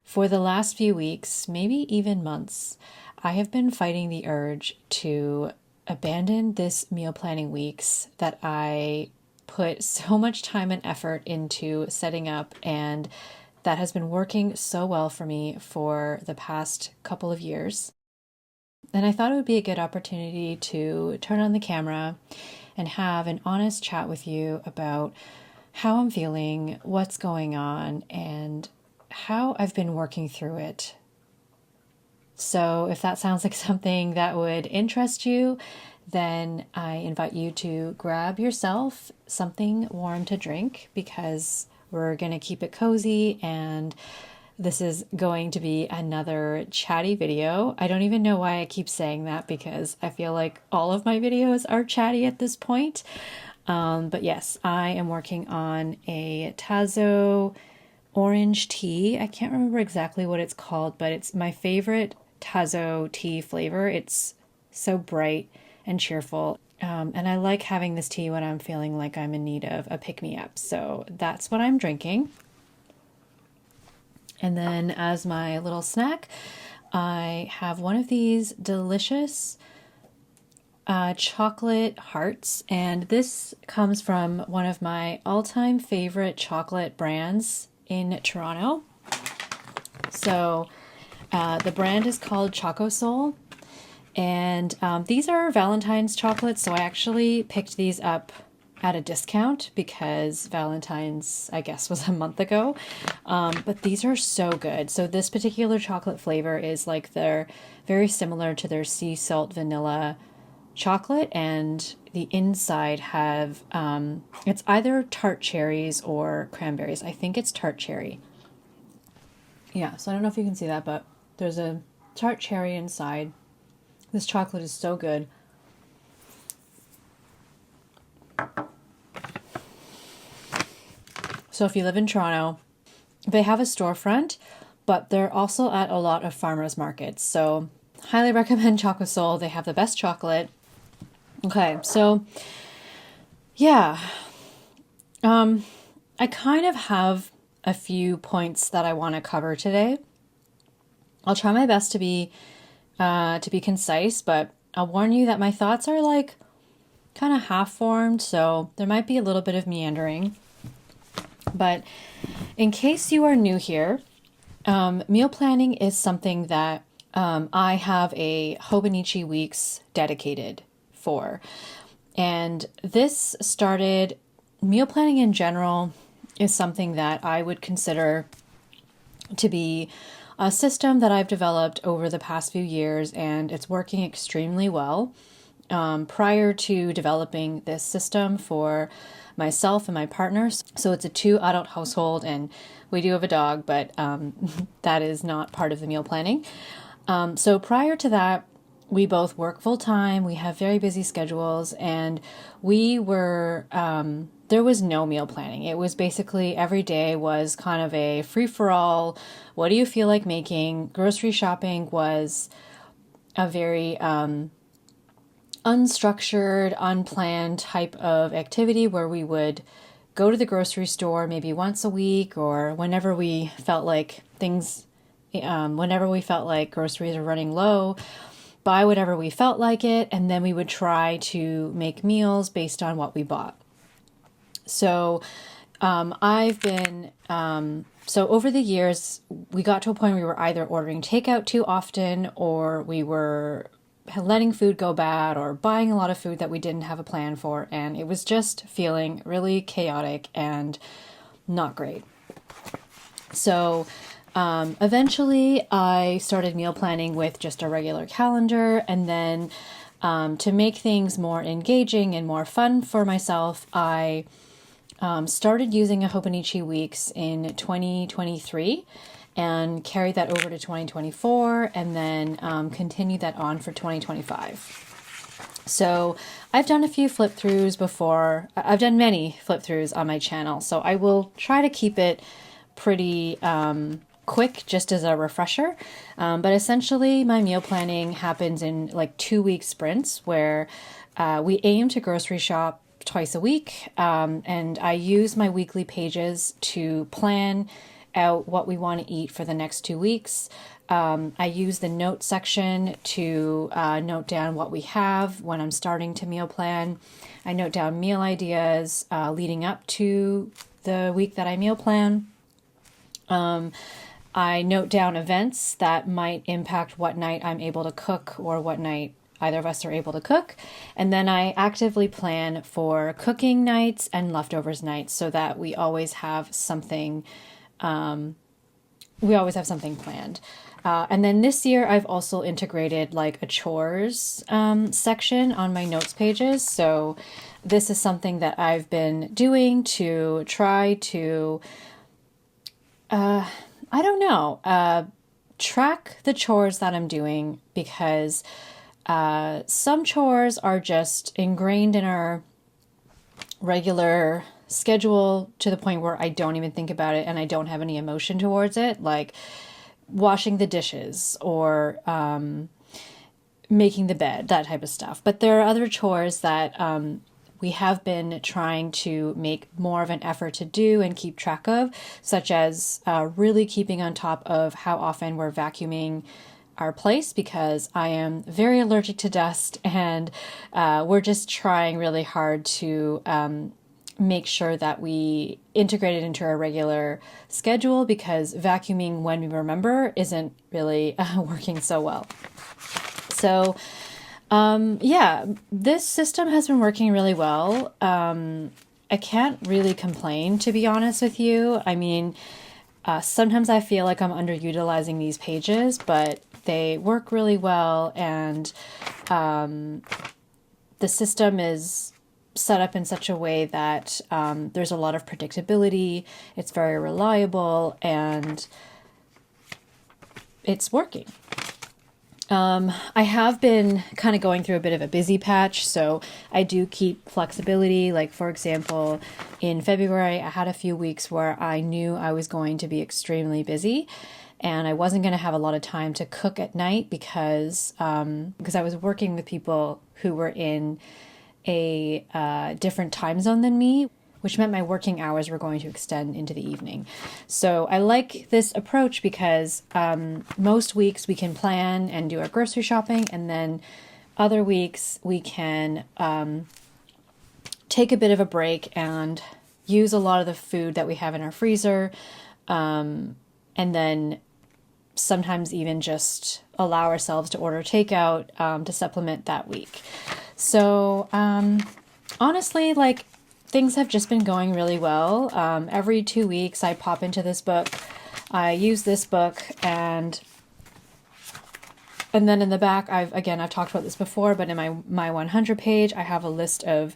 For the last few weeks, maybe even months, I have been fighting the urge to abandon this meal planning weeks that I put so much time and effort into setting up, and that has been working so well for me for the past couple of years. And I thought it would be a good opportunity to turn on the camera and have an honest chat with you about how I'm feeling, what's going on, and how I've been working through it. So if that sounds like something that would interest you, then I invite you to grab yourself something warm to drink, because we're going to keep it cozy, and this is going to be another chatty video. I don't even know why I keep saying that, because I feel like all of my videos are chatty at this point. But yes, I am working on a Tazo orange tea. I can't remember exactly what it's called, but it's my favorite Tazo tea flavor. It's so bright and cheerful. And I like having this tea when I'm feeling like I'm in need of a pick-me-up. So that's what I'm drinking. And then as my little snack, I have one of these delicious chocolate hearts. And this comes from one of my all-time favorite chocolate brands in Toronto. So the brand is called Choco Soul. And these are Valentine's chocolates. So I actually picked these up at a discount because Valentine's, I guess, was a month ago. But these are so good. So this particular chocolate flavor is like they're very similar to their sea salt vanilla chocolate, and the inside have it's either tart cherries or cranberries. I think it's tart cherry. Yeah, so I don't know if you can see that, but there's a tart cherry inside. This chocolate is so good. So if you live in Toronto, they have a storefront, but they're also at a lot of farmers markets. So highly recommend Choco Soul. They have the best chocolate. Okay, so yeah, I kind of have a few points that I want to cover today. I'll try my best to be concise, but I'll warn you that my thoughts are like kind of half formed, so there might be a little bit of meandering. But in case you are new here, meal planning is something that I have a Hobonichi Weeks dedicated for. And this started, meal planning in general is something that I would consider to be a system that I've developed over the past few years, and it's working extremely well. Prior to developing this system for myself and my partners, so it's a 2-adult household, and we do have a dog, but that is not part of the meal planning. So prior to that, we both work full time. We have very busy schedules, and we were, there was no meal planning. It was basically every day was kind of a free for all. What do you feel like making? Grocery shopping was a very unstructured, unplanned type of activity where we would go to the grocery store maybe once a week, or whenever we felt like groceries are running low, buy whatever we felt like it, and then we would try to make meals based on what we bought. So so over the years, we got to a point where we were either ordering takeout too often, or we were letting food go bad, or buying a lot of food that we didn't have a plan for, and it was just feeling really chaotic and not great. So eventually I started meal planning with just a regular calendar, and then to make things more engaging and more fun for myself, I started using a Hobonichi Weeks in 2023 and carried that over to 2024, and then continued that on for 2025. So I've done a few flip throughs before. I've done many flip throughs on my channel, so I will try to keep it pretty quick, just as a refresher. But essentially my meal planning happens in like 2-week sprints where we aim to grocery shop twice a week. And I use my weekly pages to plan out what we want to eat for the next 2 weeks. I use the note section to note down what we have when I'm starting to meal plan. I note down meal ideas leading up to the week that I meal plan. I note down events that might impact what night I'm able to cook or what night either of us are able to cook. And then I actively plan for cooking nights and leftovers nights so that we always have something planned. And then this year I've also integrated like a chores section on my notes pages. So this is something that I've been doing to try to, track the chores that I'm doing, because some chores are just ingrained in our regular schedule to the point where I don't even think about it and I don't have any emotion towards it, like washing the dishes or making the bed, that type of stuff. But there are other chores that we have been trying to make more of an effort to do and keep track of, such as really keeping on top of how often we're vacuuming our place, because I am very allergic to dust, and we're just trying really hard to make sure that we integrate it into our regular schedule, because vacuuming when we remember isn't really working so well. So this system has been working really well. I can't really complain, to be honest with you. I mean, sometimes I feel like I'm underutilizing these pages, but they work really well, and the system is set up in such a way that there's a lot of predictability. It's very reliable, and it's working. I have been kind of going through a bit of a busy patch, so I do keep flexibility. Like, for example, in February, I had a few weeks where I knew I was going to be extremely busy, and I wasn't going to have a lot of time to cook at night because I was working with people who were in a different time zone than me, which meant my working hours were going to extend into the evening. So I like this approach because most weeks we can plan and do our grocery shopping, and then other weeks we can take a bit of a break and use a lot of the food that we have in our freezer, and then sometimes even just allow ourselves to order takeout to supplement that week. So honestly, like, things have just been going really well. Every 2 weeks I pop into this book, I use this book, and then in the back, I've talked about this before, but in my 100 page, I have a list of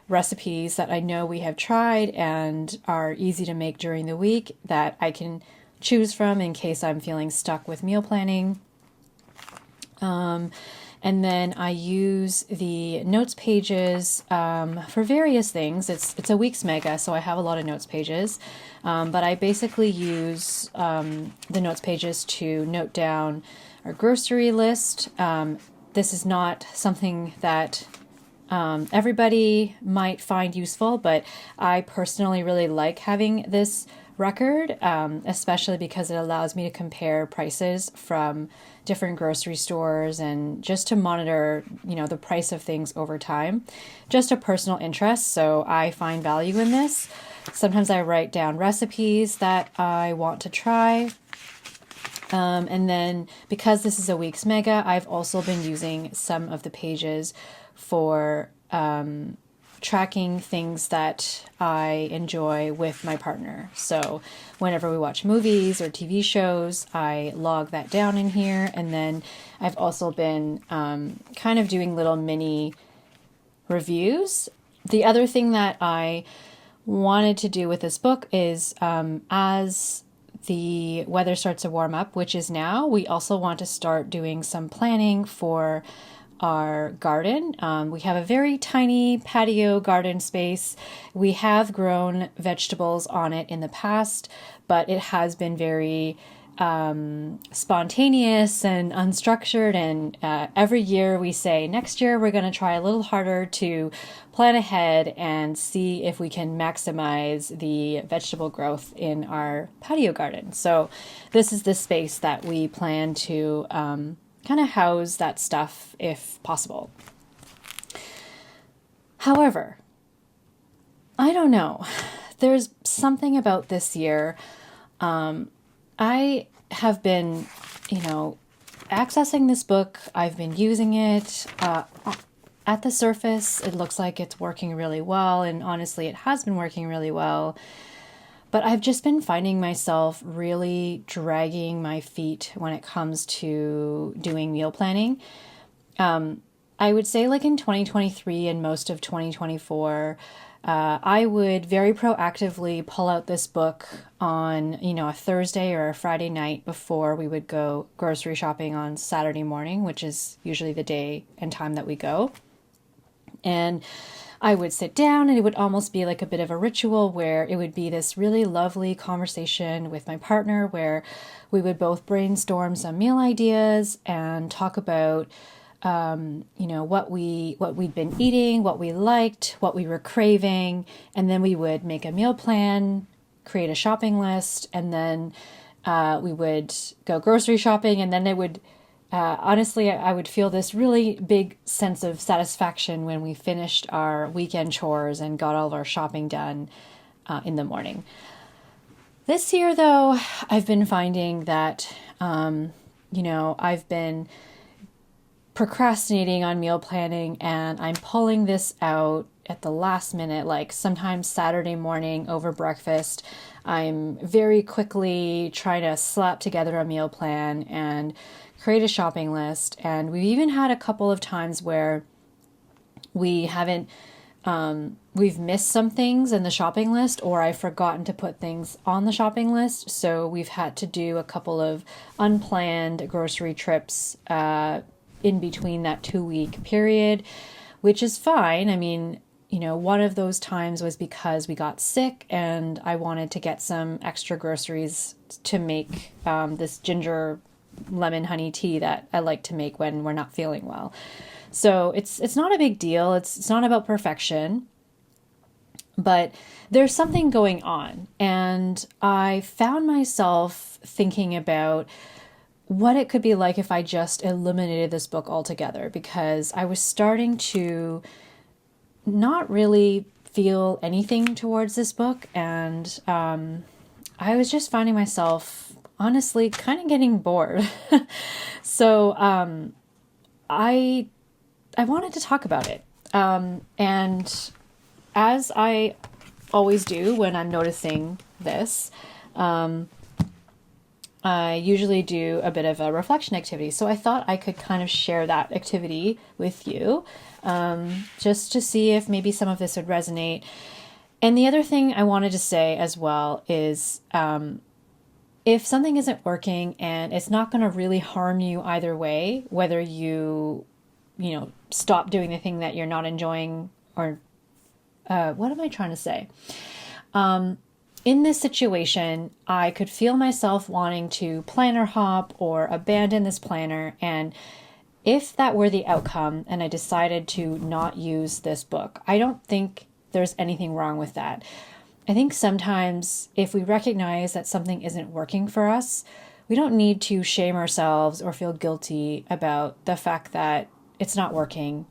recipes that I know we have tried and are easy to make during the week that I can choose from in case I'm feeling stuck with meal planning. And then I use the notes pages for various things. It's a week's mega, so I have a lot of notes pages. But I basically use the notes pages to note down our grocery list. This is not something that everybody might find useful, but I personally really like having this record, especially because it allows me to compare prices from different grocery stores and just to monitor, the price of things over time. Just a personal interest, so I find value in this. Sometimes I write down recipes that I want to try. And then because this is a week's mega, I've also been using some of the pages for tracking things that I enjoy with my partner. So whenever we watch movies or TV shows, I log that down in here. And then I've also been kind of doing little mini reviews. The other thing that I wanted to do with this book is as the weather starts to warm up, which is now, we also want to start doing some planning for our garden. We have a very tiny patio garden space. We have grown vegetables on it in the past, but it has been very spontaneous and unstructured. And every year we say, next year we're going to try a little harder to plan ahead and see if we can maximize the vegetable growth in our patio garden. So this is the space that we plan to kind of house that stuff if possible. However, I don't know. There's something about this year. I have been, accessing this book. I've been using it. At the surface, it looks like it's working really well. And honestly, it has been working really well. But I've just been finding myself really dragging my feet when it comes to doing meal planning. I would say like in 2023 and most of 2024, I would very proactively pull out this book on, a Thursday or a Friday night before we would go grocery shopping on Saturday morning, which is usually the day and time that we go. And I would sit down and it would almost be like a bit of a ritual where it would be this really lovely conversation with my partner where we would both brainstorm some meal ideas and talk about what we'd been eating, what we liked, what we were craving, and then we would make a meal plan, create a shopping list, and then we would go grocery shopping, and then it would, honestly, I would feel this really big sense of satisfaction when we finished our weekend chores and got all of our shopping done in the morning. This year, though, I've been finding that, I've been procrastinating on meal planning and I'm pulling this out at the last minute, like sometimes Saturday morning over breakfast. I'm very quickly trying to slap together a meal plan and create a shopping list. And we've even had a couple of times where we've missed some things in the shopping list or I've forgotten to put things on the shopping list. So we've had to do a couple of unplanned grocery trips in between that 2-week period, which is fine. I mean, one of those times was because we got sick and I wanted to get some extra groceries to make this ginger lemon honey tea that I like to make when we're not feeling well. So it's not a big deal. It's not about perfection, but there's something going on. And I found myself thinking about what it could be like if I just eliminated this book altogether, because I was starting to not really feel anything towards this book. And I was just finding myself, honestly, kind of getting bored. So I wanted to talk about it. And as I always do when I'm noticing this, I usually do a bit of a reflection activity. So I thought I could kind of share that activity with you, just to see if maybe some of this would resonate. And the other thing I wanted to say as well is, if something isn't working and it's not going to really harm you either way, whether you stop doing the thing that you're not enjoying or, what am I trying to say? In this situation, I could feel myself wanting to planner hop or abandon this planner. And if that were the outcome and I decided to not use this book, I don't think there's anything wrong with that. I think sometimes if we recognize that something isn't working for us, we don't need to shame ourselves or feel guilty about the fact that it's not working.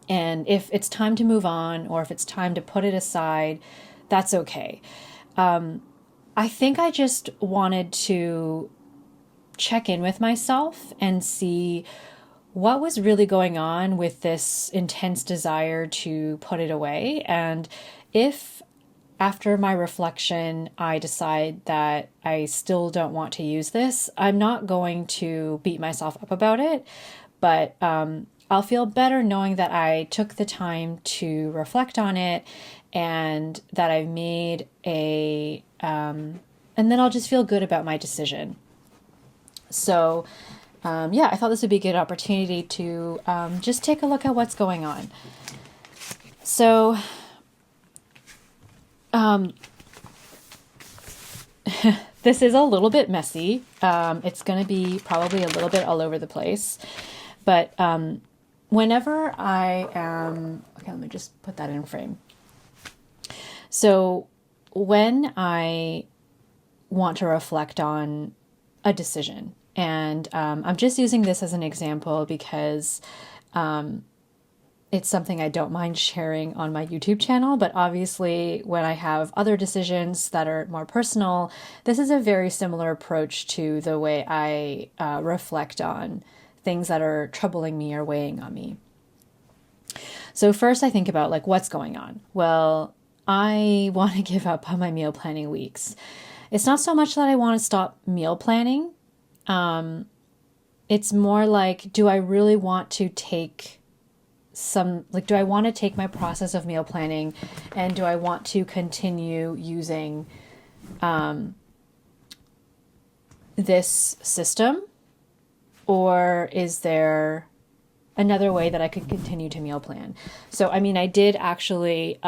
And if it's time to move on or if it's time to put it aside, that's okay. I think I just wanted to check in with myself and see what was really going on with this intense desire to put it away. And if after my reflection, I decide that I still don't want to use this, I'm not going to beat myself up about it, but I'll feel better knowing that I took the time to reflect on it and that I've made and then I'll just feel good about my decision. So, I thought this would be a good opportunity to just take a look at what's going on. So, this is a little bit messy. It's going to be probably a little bit all over the place. But whenever I am, okay, let me just put that in frame. So when I want to reflect on a decision, and I'm just using this as an example because it's something I don't mind sharing on my YouTube channel, but obviously when I have other decisions that are more personal, this is a very similar approach to the way I reflect on things that are troubling me or weighing on me. So first I think about like, what's going on? Well, I want to give up on my meal planning weeks. It's not so much that I want to stop meal planning. It's more like, do I really want to take do I want to take my process of meal planning and do I want to continue using this system, or is there another way that I could continue to meal plan? So, I mean, I did actually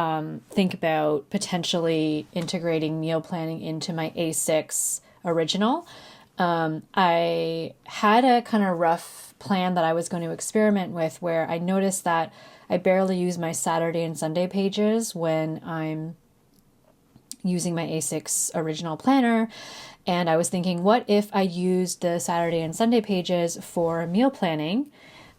think about potentially integrating meal planning into my A6 original. I had a kind of rough plan that I was going to experiment with where I noticed that I barely use my Saturday and Sunday pages when I'm using my A6 original planner. And I was thinking, what if I used the Saturday and Sunday pages for meal planning?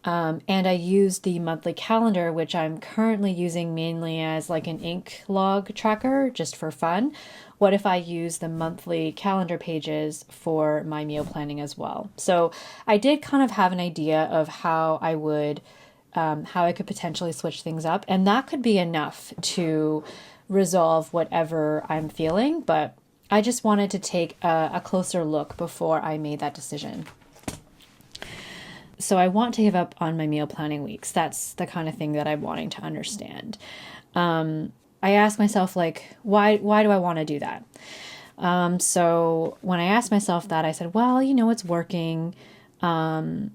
And I used the monthly calendar, which I'm currently using mainly as like an ink log tracker, just for fun. What if I use the monthly calendar pages for my meal planning as well? So I did kind of have an idea of how I would, how I could potentially switch things up. And that could be enough to resolve whatever I'm feeling. But I just wanted to take a closer look before I made that decision. So I want to give up on my meal planning weeks. That's the kind of thing that I'm wanting to understand. I ask myself, like, why do I want to do that? So when I asked myself that, I said, well, it's working. And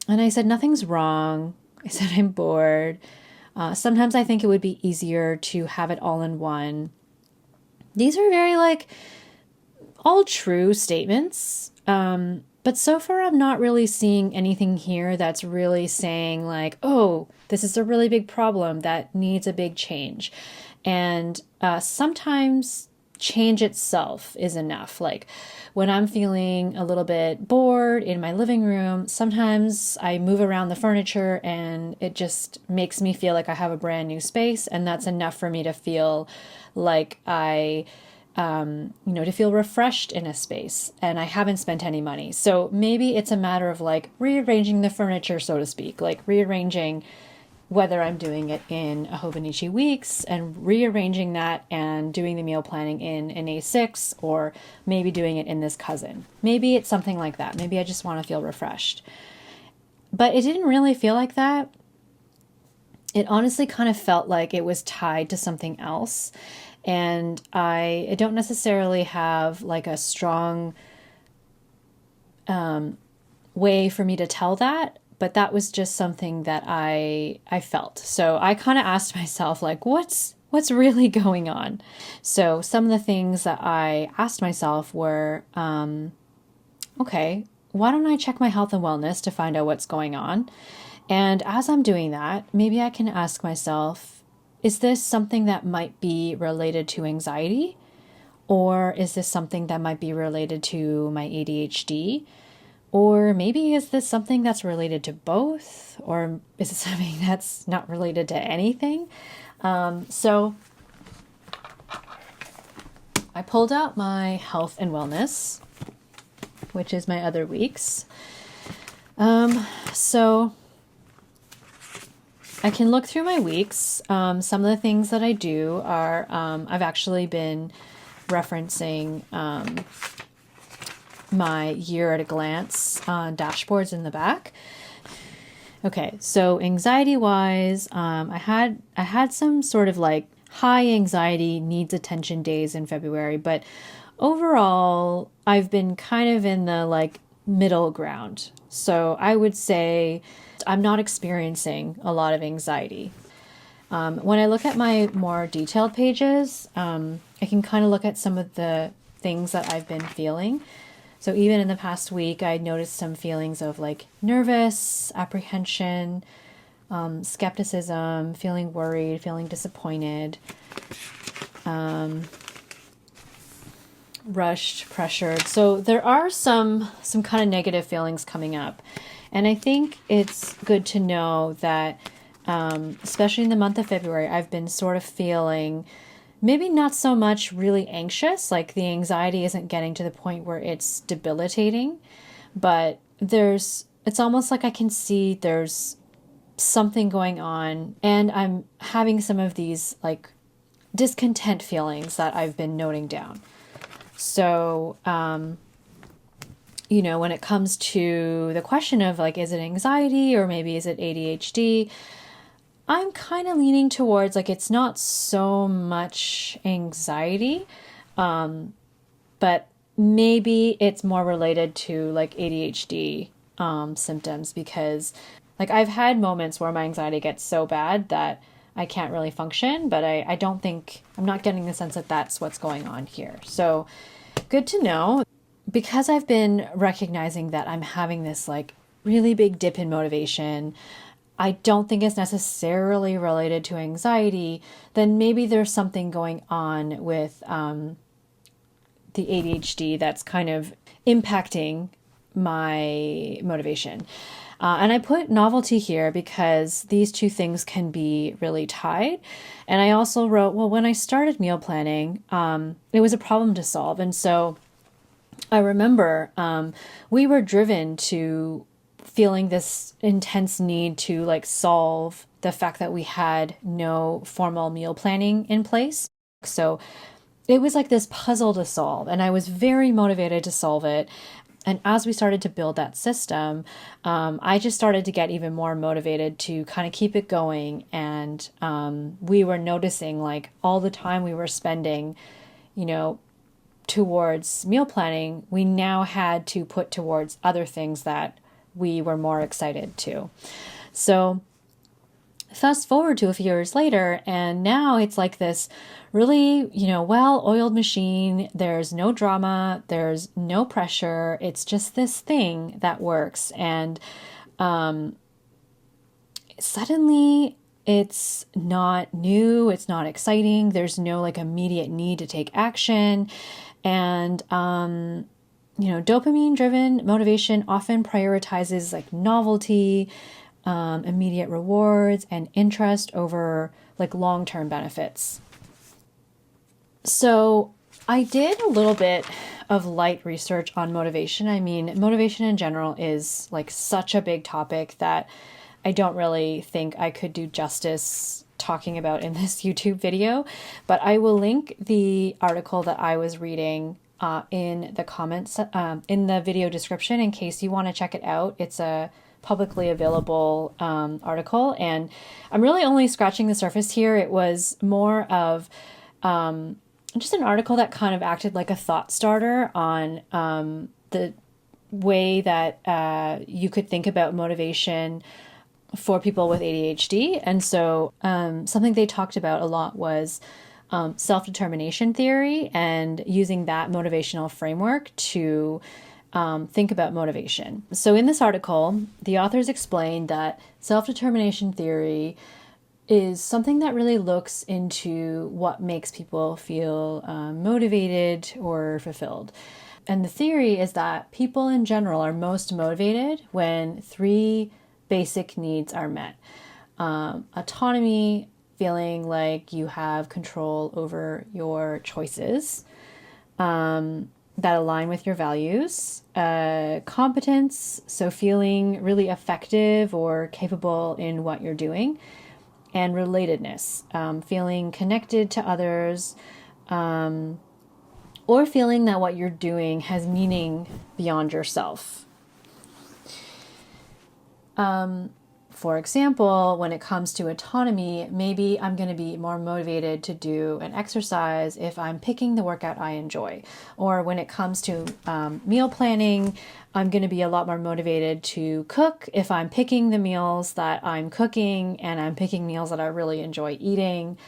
I said, nothing's wrong. I said, I'm bored. Sometimes I think it would be easier to have it all in one. These are very all true statements. But so far, I'm not really seeing anything here that's really saying oh, this is a really big problem that needs a big change. And sometimes change itself is enough. Like when I'm feeling a little bit bored in my living room, sometimes I move around the furniture and it just makes me feel like I have a brand new space. And that's enough for me to feel like to feel refreshed in a space, and I haven't spent any money. So maybe it's a matter of rearranging the furniture, so to speak, rearranging whether I'm doing it in a Hobonichi Weeks and rearranging that and doing the meal planning in an A6, or maybe doing it in this cousin. Maybe it's something like that. Maybe I just want to feel refreshed. But it didn't really feel like that. It honestly kind of felt like it was tied to something else. And I don't necessarily have a strong way for me to tell that, but that was just something that I felt. So I kind of asked myself, what's really going on? So some of the things that I asked myself were, okay, why don't I check my health and wellness to find out what's going on? And as I'm doing that, maybe I can ask myself, is this something that might be related to anxiety? Or is this something that might be related to my ADHD? Or maybe is this something that's related to both? Or is it something that's not related to anything? So I pulled out my health and wellness, which is my other weeks. So I can look through my weeks. Some of the things that I do are, I've actually been referencing my year at a glance dashboards in the back. Okay, so anxiety-wise, I had some sort of high anxiety needs attention days in February, but overall, I've been kind of in the middle ground. So I would say I'm not experiencing a lot of anxiety. When I look at my more detailed pages, I can kind of look at some of the things that I've been feeling. So even in the past week, I noticed some feelings of like nervous, apprehension, skepticism, feeling worried, feeling disappointed, rushed, pressured. So there are some kind of negative feelings coming up. And I think it's good to know that, especially in the month of February, I've been sort of feeling maybe not so much really anxious, like the anxiety isn't getting to the point where it's debilitating, but it's almost like I can see there's something going on, and I'm having some of these like discontent feelings that I've been noting down. So, when it comes to the question of like, is it anxiety or maybe is it ADHD? I'm kind of leaning towards like, it's not so much anxiety, but maybe it's more related to like ADHD symptoms, because like I've had moments where my anxiety gets so bad that I can't really function, but I don't think, I'm not getting the sense that that's what's going on here. So good to know. Because I've been recognizing that I'm having this like really big dip in motivation, I don't think it's necessarily related to anxiety, then maybe there's something going on with the ADHD that's kind of impacting my motivation. And I put novelty here because these two things can be really tied. And I also wrote, well, when I started meal planning, it was a problem to solve. And so I remember we were driven to feeling this intense need to like solve the fact that we had no formal meal planning in place. So it was like this puzzle to solve, and I was very motivated to solve it. And as we started to build that system, I just started to get even more motivated to kind of keep it going. And we were noticing like all the time we were spending, towards meal planning, we now had to put towards other things that we were more excited to. So fast forward to a few years later, and now it's like this really, well-oiled machine. There's no drama, there's no pressure. It's just this thing that works. And suddenly it's not new, it's not exciting. There's no like immediate need to take action. And, dopamine-driven motivation often prioritizes like novelty, immediate rewards, and interest over like long-term benefits. So I did a little bit of light research on motivation. I mean, motivation in general is like such a big topic that I don't really think I could do justice talking about in this YouTube video, but I will link the article that I was reading in the comments, in the video description, in case you want to check it out. It's a publicly available article, and I'm really only scratching the surface here. It was more of just an article that kind of acted like a thought starter on the way that you could think about motivation for people with ADHD. And so something they talked about a lot was self-determination theory, and using that motivational framework to think about motivation. So in this article, the authors explained that self-determination theory is something that really looks into what makes people feel motivated or fulfilled. And the theory is that people in general are most motivated when three basic needs are met. Autonomy, feeling like you have control over your choices that align with your values. Competence, so feeling really effective or capable in what you're doing. And relatedness, feeling connected to others, or feeling that what you're doing has meaning beyond yourself. For example, when it comes to autonomy, maybe I'm going to be more motivated to do an exercise if I'm picking the workout I enjoy. Or when it comes to meal planning, I'm going to be a lot more motivated to cook if I'm picking the meals that I'm cooking and I'm picking meals that I really enjoy eating.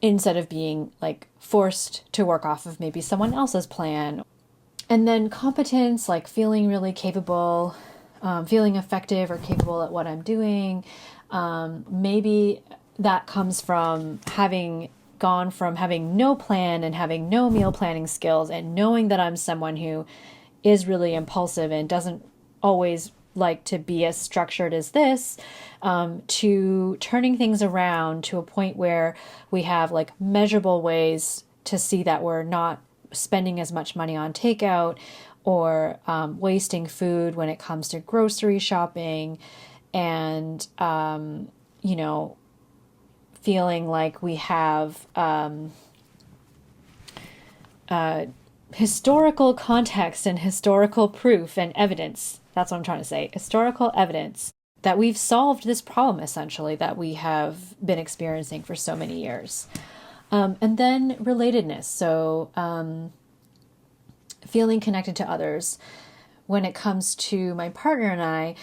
instead of being like forced to work off of maybe someone else's plan. And then competence, like feeling really capable, feeling effective or capable at what I'm doing. Maybe that comes from having gone from having no plan and having no meal planning skills and knowing that I'm someone who is really impulsive and doesn't always like to be as structured as this, to turning things around to a point where we have like measurable ways to see that we're not spending as much money on takeout or wasting food when it comes to grocery shopping, and feeling like we have historical context and historical proof and evidence. That's what I'm trying to say. Historical evidence that we've solved this problem, essentially, that we have been experiencing for so many years. And then relatedness. So feeling connected to others. When it comes to my partner and I,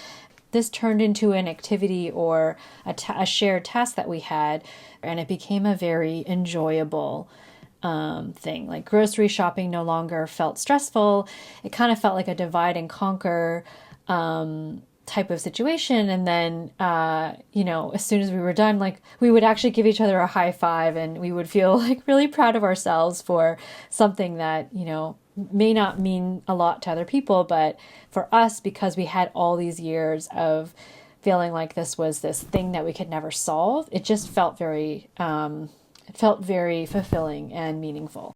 this turned into an activity or a shared task that we had, and it became a very enjoyable thing. Like grocery shopping no longer felt stressful. It kind of felt like a divide and conquer type of situation. And then, as soon as we were done, like we would actually give each other a high five, and we would feel like really proud of ourselves for something that, may not mean a lot to other people, but for us, because we had all these years of feeling like this was this thing that we could never solve, it just felt very fulfilling and meaningful.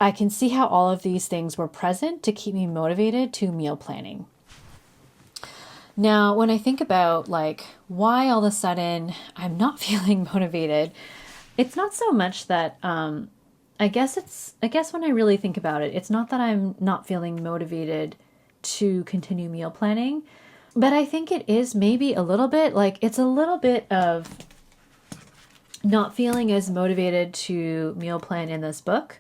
I can see how all of these things were present to keep me motivated to meal planning. Now, when I think about like why all of a sudden I'm not feeling motivated, it's not so much that I guess when I really think about it, it's not that I'm not feeling motivated to continue meal planning, but I think it is maybe a little bit like it's a little bit of not feeling as motivated to meal plan in this book.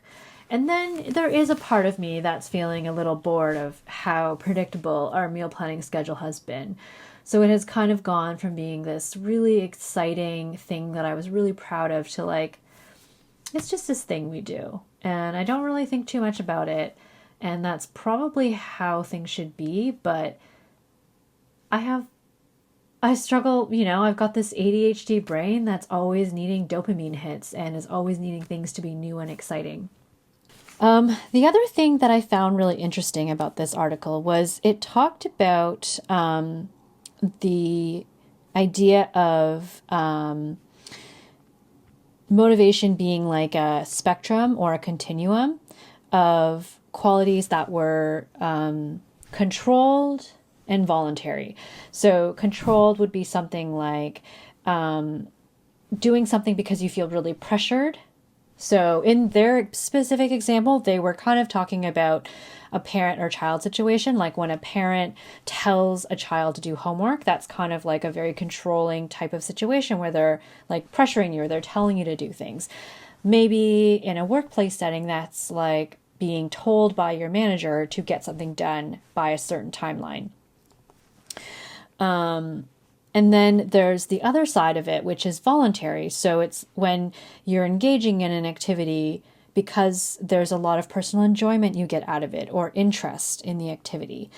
And then there is a part of me that's feeling a little bored of how predictable our meal planning schedule has been. So it has kind of gone from being this really exciting thing that I was really proud of to like, it's just this thing we do. And I don't really think too much about it. And that's probably how things should be. But I struggle, I've got this ADHD brain that's always needing dopamine hits and is always needing things to be new and exciting. The other thing that I found really interesting about this article was it talked about the idea of motivation being like a spectrum or a continuum of qualities that were controlled and voluntary. So controlled would be something like doing something because you feel really pressured. So in their specific example, they were kind of talking about a parent or child situation. Like when a parent tells a child to do homework, that's kind of like a very controlling type of situation where they're like pressuring you or they're telling you to do things. Maybe in a workplace setting, that's like being told by your manager to get something done by a certain timeline. And then there's the other side of it, which is voluntary. So it's when you're engaging in an activity because there's a lot of personal enjoyment you get out of it or interest in the activity.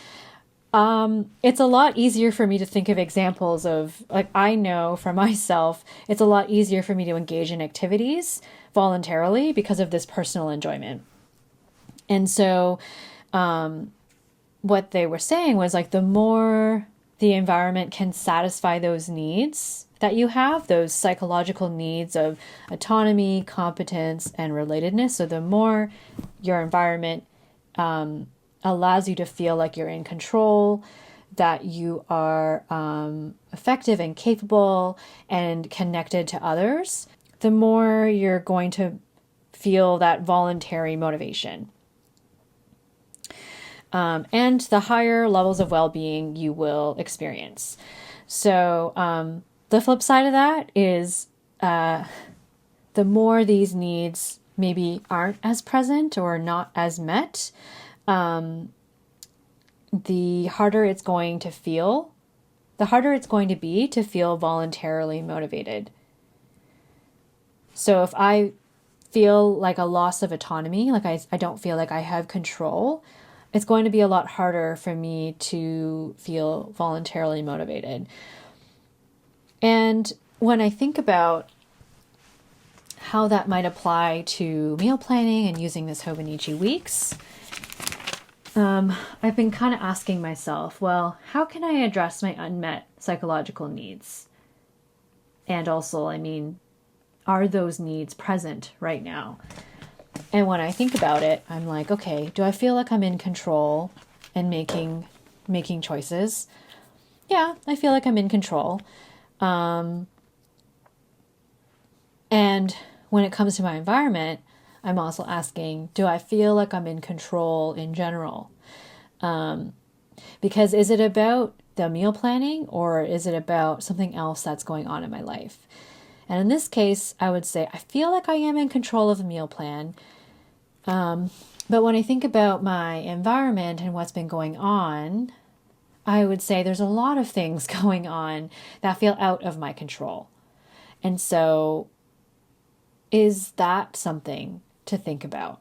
It's a lot easier for me to think of examples of, like, I know for myself, it's a lot easier for me to engage in activities voluntarily because of this personal enjoyment. And so what they were saying was like the more the environment can satisfy those needs that you have, those psychological needs of autonomy, competence, and relatedness. So the more your environment allows you to feel like you're in control, that you are effective and capable and connected to others, the more you're going to feel that voluntary motivation. And the higher levels of well-being you will experience. So the flip side of that is the more these needs maybe aren't as present or not as met, the harder it's going to be to feel voluntarily motivated. So if I feel like a loss of autonomy, like I don't feel like I have control, it's going to be a lot harder for me to feel voluntarily motivated. And when I think about how that might apply to meal planning and using this Hobonichi Weeks, I've been kind of asking myself, well, how can I address my unmet psychological needs? And also, are those needs present right now? And when I think about it, I'm like, okay, do I feel like I'm in control and making choices? Yeah, I feel like I'm in control. And when it comes to my environment, I'm also asking, do I feel like I'm in control in general? Because is it about the meal planning or is it about something else that's going on in my life? And in this case, I would say I feel like I am in control of the meal plan. But when I think about my environment and what's been going on, I would say there's a lot of things going on that feel out of my control. And so is that something to think about?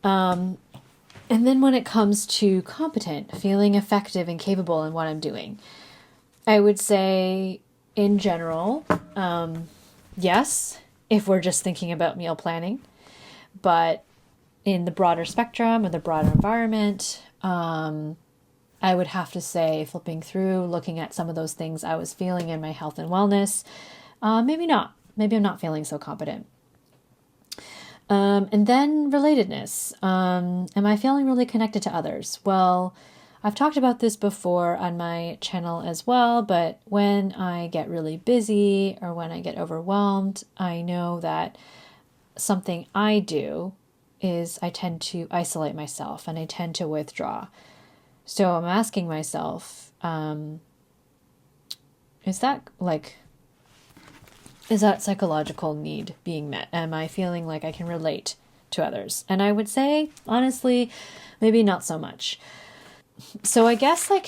And then when it comes to competent, feeling effective and capable in what I'm doing, I would say in general, yes, if we're just thinking about meal planning, but in the broader spectrum or the broader environment, I would have to say, flipping through, looking at some of those things I was feeling in my health and wellness, maybe not. Maybe I'm not feeling so competent. And then relatedness. Am I feeling really connected to others? Well, I've talked about this before on my channel as well, but when I get really busy or when I get overwhelmed, I know that something I do is I tend to isolate myself and I tend to withdraw. So I'm asking myself, is that psychological need being met? Am I feeling like I can relate to others? And I would say, honestly, maybe not so much. So I guess my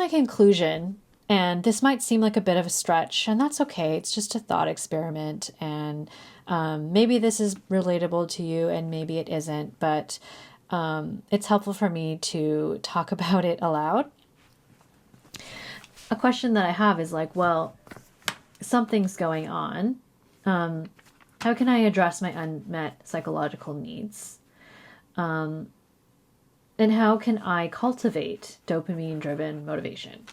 conclusion, and this might seem like a bit of a stretch, and that's okay. It's just a thought experiment, and maybe this is relatable to you and maybe it isn't, but it's helpful for me to talk about it aloud. A question that I have is like, well, something's going on. How can I address my unmet psychological needs? And how can I cultivate dopamine-driven motivation?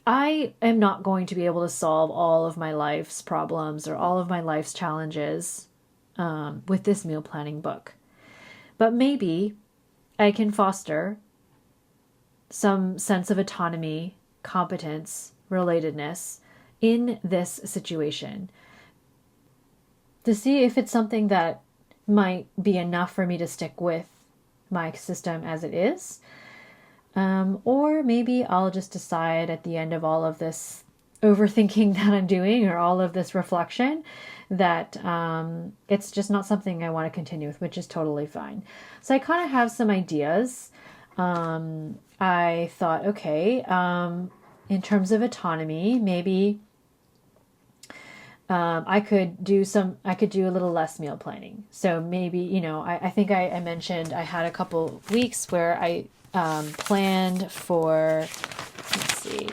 I am not going to be able to solve all of my life's problems or all of my life's challenges with this meal planning book. But maybe I can foster some sense of autonomy, competence, relatedness in this situation to see if it's something that might be enough for me to stick with my system as it is. Or maybe I'll just decide at the end of all of this overthinking that I'm doing or all of this reflection that it's just not something I want to continue with, which is totally fine. So I kind of have some ideas. I thought, okay, in terms of autonomy, maybe I could do a little less meal planning. So maybe, I think I mentioned I had a couple weeks where I planned for, let's see,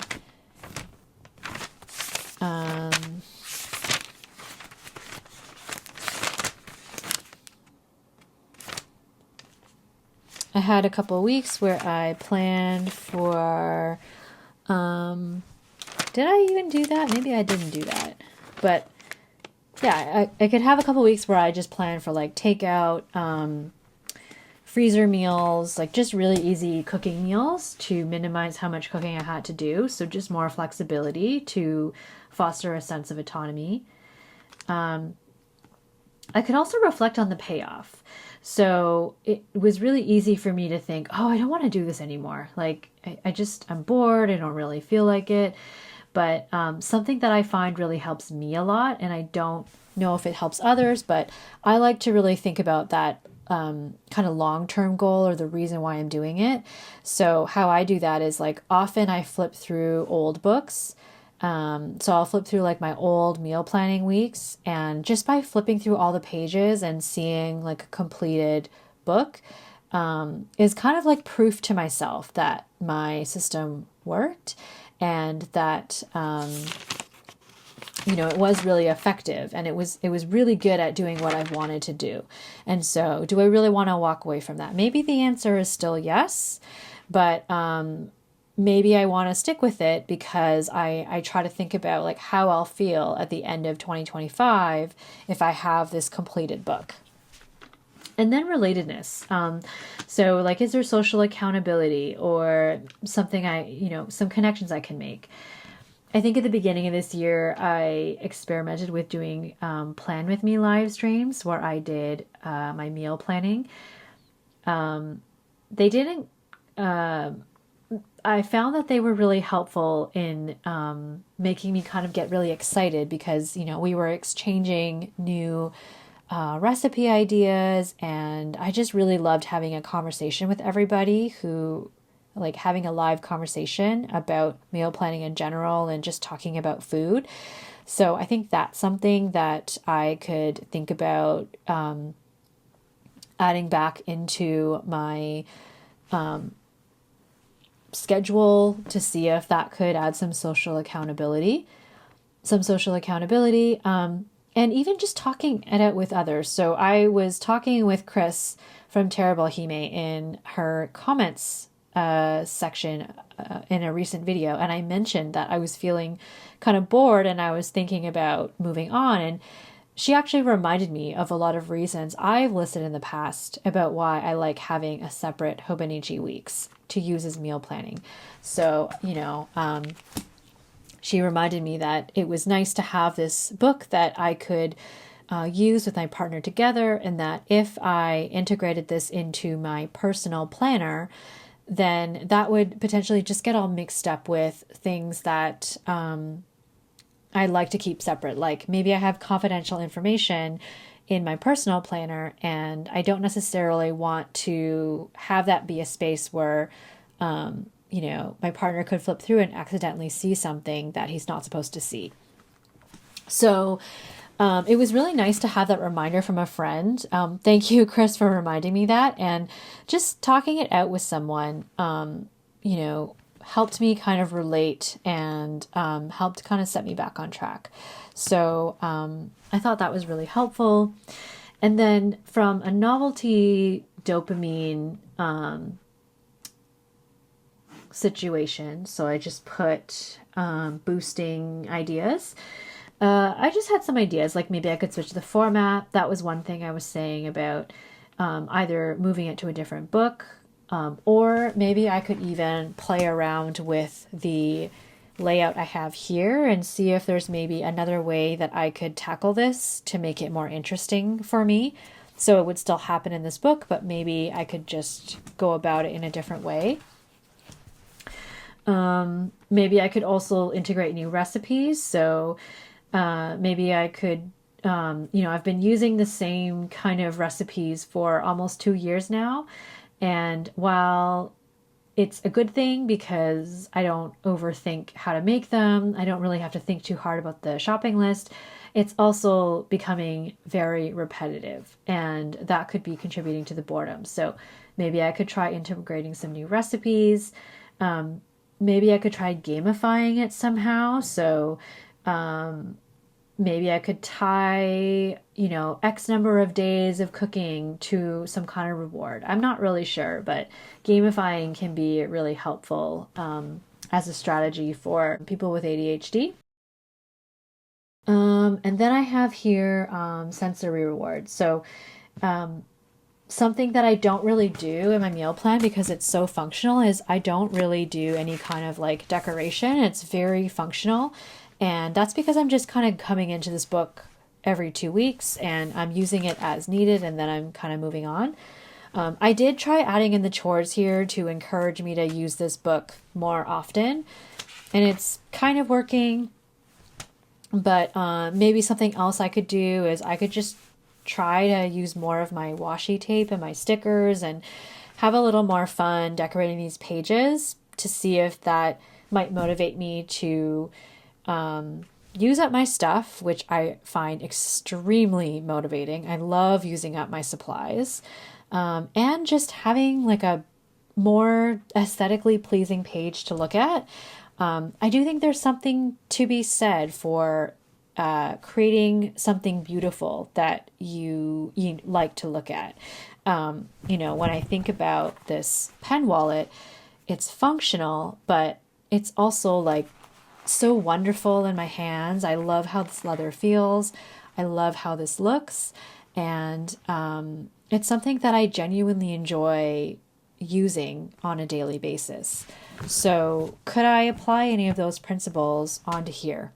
I had a couple of weeks where I planned for, did I even do that? Maybe I didn't do that. But yeah, I could have a couple of weeks where I just plan for like takeout, freezer meals, like just really easy cooking meals to minimize how much cooking I had to do. So just more flexibility to foster a sense of autonomy. I could also reflect on the payoff. So it was really easy for me to think, oh, I don't want to do this anymore. Like I'm bored. I don't really feel like it. But something that I find really helps me a lot, and I don't know if it helps others, but I like to really think about that kind of long-term goal or the reason why I'm doing it. So how I do that is like often I flip through old books So I'll flip through like my old meal planning weeks, and just by flipping through all the pages and seeing like a completed book, is kind of like proof to myself that my system worked, and that, it was really effective, and it was really good at doing what I wanted to do. And so, do I really want to walk away from that? Maybe the answer is still yes, but maybe I want to stick with it because I try to think about like how I'll feel at the end of 2025 if I have this completed book. And then relatedness. So like, is there social accountability or something some connections I can make? I think at the beginning of this year, I experimented with doing Plan With Me live streams where I did my meal planning. They didn't, I found that they were really helpful in making me kind of get really excited because, we were exchanging new recipe ideas, and I just really loved having a conversation with everybody like having a live conversation about meal planning in general and just talking about food. So I think that's something that I could think about adding back into my schedule to see if that could add some social accountability. And even just talking it out with others. So I was talking with Chris from Terrible Hime in her comments section in a recent video, and I mentioned that I was feeling kind of bored and I was thinking about moving on, and she actually reminded me of a lot of reasons I've listed in the past about why I like having a separate Hobonichi Weeks to use as meal planning. So, she reminded me that it was nice to have this book that I could use with my partner together, and that if I integrated this into my personal planner, then that would potentially just get all mixed up with things that I like to keep separate. Like maybe I have confidential information in my personal planner, and I don't necessarily want to have that be a space where, my partner could flip through and accidentally see something that he's not supposed to see. So it was really nice to have that reminder from a friend. Thank you, Chris, for reminding me that. And just talking it out with someone, helped me kind of relate and helped kind of set me back on track. So I thought that was really helpful. And then from a novelty dopamine situation, so I just put boosting ideas. I just had some ideas, like maybe I could switch the format. That was one thing I was saying about either moving it to a different book, or maybe I could even play around with the layout I have here and see if there's maybe another way that I could tackle this to make it more interesting for me. So it would still happen in this book, but maybe I could just go about it in a different way. Maybe I could also integrate new recipes. So maybe I could, I've been using the same kind of recipes for almost 2 years now. And while it's a good thing because I don't overthink how to make them, I don't really have to think too hard about the shopping list, it's also becoming very repetitive, and that could be contributing to the boredom. So maybe I could try integrating some new recipes. Maybe I could try gamifying it somehow. So maybe I could tie, X number of days of cooking to some kind of reward. I'm not really sure, but gamifying can be really helpful as a strategy for people with ADHD. And then I have here sensory rewards. So something that I don't really do in my meal plan because it's so functional is I don't really do any kind of like decoration. It's very functional. And that's because I'm just kind of coming into this book every 2 weeks and I'm using it as needed, and then I'm kind of moving on. I did try adding in the chores here to encourage me to use this book more often, and it's kind of working. But maybe something else I could do is I could just try to use more of my washi tape and my stickers and have a little more fun decorating these pages to see if that might motivate me to use up my stuff, which I find extremely motivating. I love using up my supplies, and just having like a more aesthetically pleasing page to look at. I do think there's something to be said for creating something beautiful that you like to look at. When I think about this pen wallet, it's functional, but it's also like so wonderful in my hands. I love how this leather feels. I love how this looks. And it's something that I genuinely enjoy using on a daily basis. So could I apply any of those principles onto here?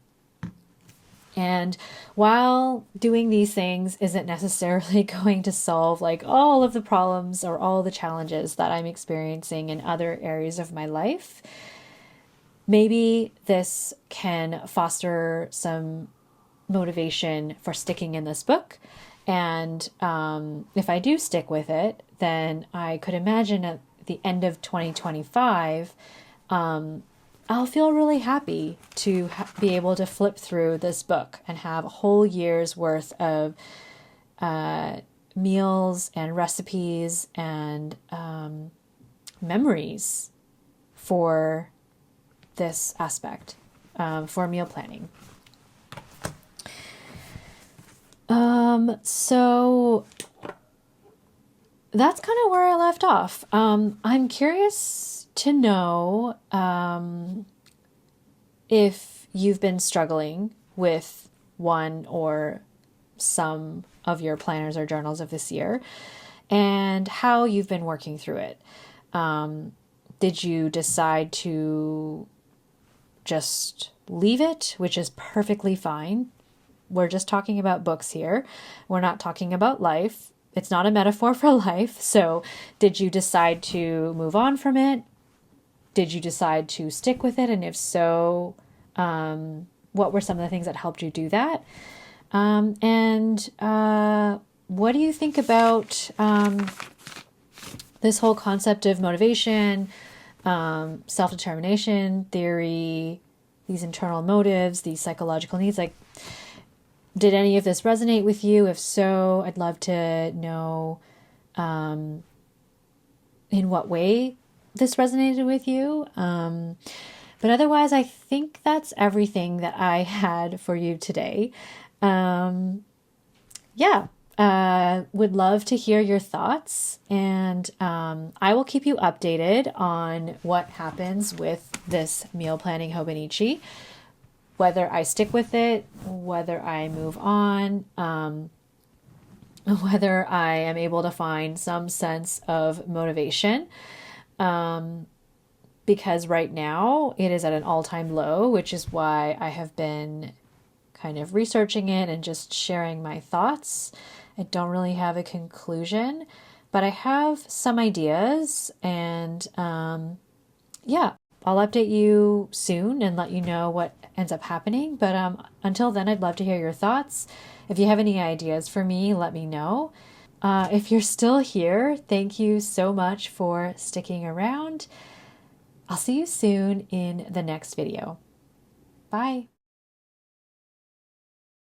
And while doing these things isn't necessarily going to solve like all of the problems or all the challenges that I'm experiencing in other areas of my life, maybe this can foster some motivation for sticking in this book. And if I do stick with it, then I could imagine at the end of 2025, I'll feel really happy to be able to flip through this book and have a whole year's worth of meals and recipes and memories for this aspect, for meal planning. So that's kind of where I left off. I'm curious to know if you've been struggling with one or some of your planners or journals of this year and how you've been working through it. Did you decide to just leave it, which is perfectly fine? We're just talking about books here. We're not talking about life. It's not a metaphor for life. So did you decide to move on from it? Did you decide to stick with it? And if so, what were some of the things that helped you do that? And what do you think about this whole concept of motivation, self-determination theory, these internal motives, these psychological needs? Like, did any of this resonate with you? If so, I'd love to know in what way this resonated with you. But otherwise, I think that's everything that I had for you today. Would love to hear your thoughts, and I will keep you updated on what happens with this meal planning Hobonichi. Whether I stick with it, whether I move on, whether I am able to find some sense of motivation. Because right now it is at an all-time low, which is why I have been kind of researching it and just sharing my thoughts. I don't really have a conclusion, but I have some ideas, and I'll update you soon and let you know what ends up happening. But until then, I'd love to hear your thoughts. If you have any ideas for me, let me know. If you're still here, thank you so much for sticking around. I'll see you soon in the next video. Bye.